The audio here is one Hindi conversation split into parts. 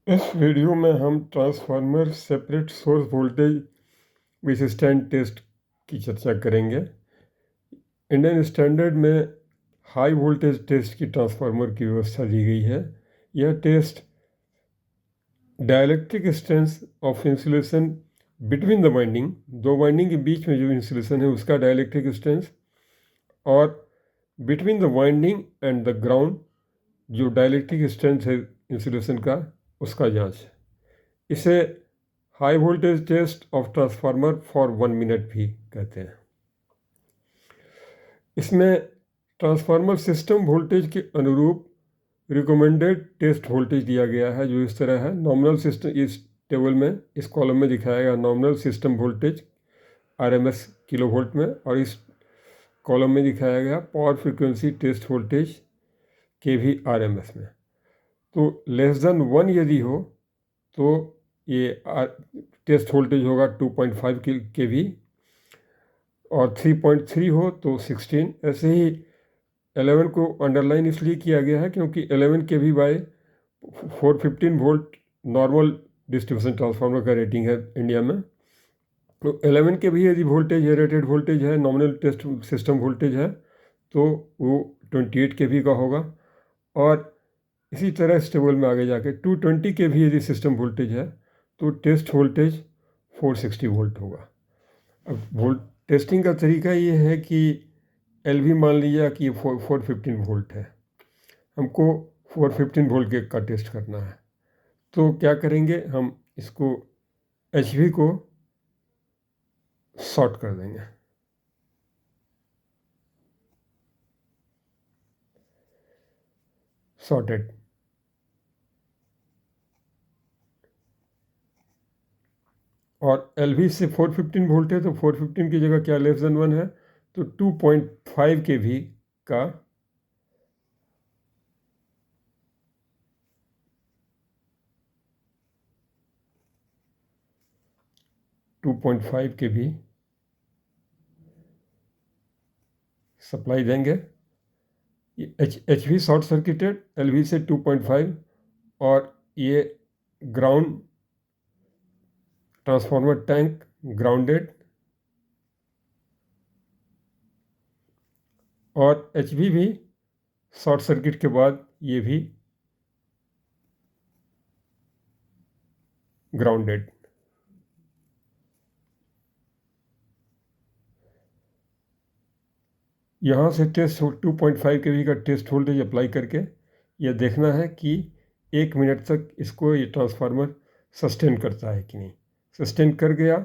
इस वीडियो में हम transformer separate source voltage withstand test की चर्चा करेंगे। इंडियन स्टैंडर्ड में हाई वोल्टेज टेस्ट की ट्रांसफार्मर की व्यवस्था दी गई है। यह test dielectric strength of insulation between the winding, दो वाइंडिंग के बीच में जो इंसुलेशन है उसका डाइलेक्ट्रिक स्ट्रेंथ, और between the winding and the ground जो डाइलेक्ट्रिक स्ट्रेंथ है इंसुलेशन का, उसका जांच है। इसे high voltage test of transformer for 1 minute भी कहते हैं। इसमें ट्रांसफार्मर सिस्टम वोल्टेज के अनुरूप रिकमेंडेड टेस्ट वोल्टेज दिया गया है, जो इस तरह है। नॉमिनल सिस्टम, इस टेबल में, इस कॉलम में दिखाया गया nominal system voltage RMS kilovolt में, और इस कॉलम में दिखाया गया power frequency test voltage kV RMS में। तो लेस देन 1 यदि हो तो ये टेस्ट वोल्टेज होगा 2.5 kV, और 3.3 हो तो 16। ऐसे ही 11 को अंडरलाइन इसलिए किया गया है क्योंकि 11 kV by 415 volt normal distribution transformer का रेटिंग है इंडिया में। तो 11 kV यदि वोल्टेज है, रेटेड वोल्टेज है, नॉमिनल टेस्ट सिस्टम वोल्टेज है, तो वो 28 kV का होगा। और इसी तरह इस टेबल में आगे जाके 220 kV यदि सिस्टम वोल्टेज है तो टेस्ट वोल्टेज 460 वोल्ट होगा। अब वोल्ट टेस्टिंग का तरीका ये है कि LV मान लीजिए कि 415 वोल्ट है, हमको 415 वोल्ट का टेस्ट करना है। तो क्या करेंगे, हम इसको HV को शॉर्ट कर देंगे। शॉर्टेड। और LV से 415 वोल्ट है तो 415 की जगह क्या लेस देन 1 है, तो 2.5 kV का 2.5 kV सप्लाई देंगे। HV शॉर्ट सर्किटेड, LV से 2.5, और ये ग्राउंड ट्रांसफार्मर टैंक ग्राउंडेड, और HV भी शॉर्ट सर्किट के बाद ये भी ग्राउंडेड। यहाँ से टेस्ट 2.5 kV का टेस्ट वोल्टेज अप्लाई करके यह देखना है कि 1 मिनट तक इसको ये ट्रांसफार्मर सस्टेन करता है कि नहीं। सस्टेन कर गया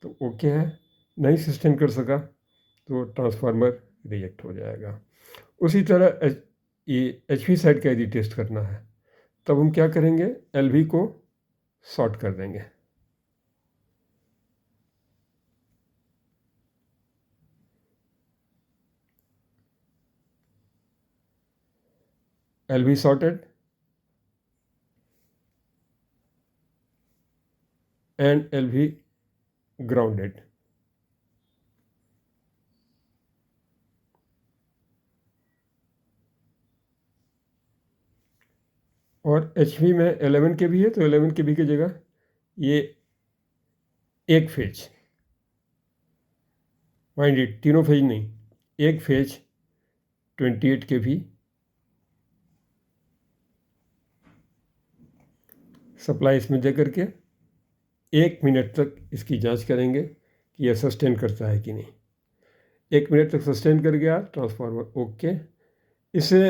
तो ओके है, नहीं सस्टेन कर सका तो ट्रांसफार्मर रिजेक्ट हो जाएगा। उसी तरह ये HV साइड का यदि टेस्ट करना है तब हम क्या करेंगे, LV को शॉर्ट कर देंगे। LV sorted and LV grounded। और HV में 11 kV है तो 11 kV की जगह ये एक फेज वाइंडेड, तीनों फेज नहीं, एक फेज 28 kV सप्लाई इसमें दे करके 1 मिनट तक इसकी जांच करेंगे कि यह सस्टेन करता है कि नहीं। 1 मिनट तक सस्टेन कर गया ट्रांसफार्मर ओके। इसे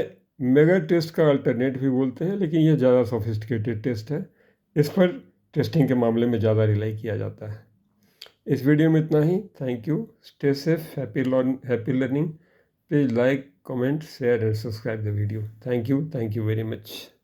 मेगा टेस्ट का अल्टरनेट भी बोलते हैं, लेकिन यह ज़्यादा सोफिस्टिकेटेड टेस्ट है। इस पर टेस्टिंग के मामले में ज़्यादा रिलाई किया जाता है। इस वीडियो में इतना ही। Thank you. Stay safe, happy learning. Please like, comment, share and subscribe the video. Thank you very much.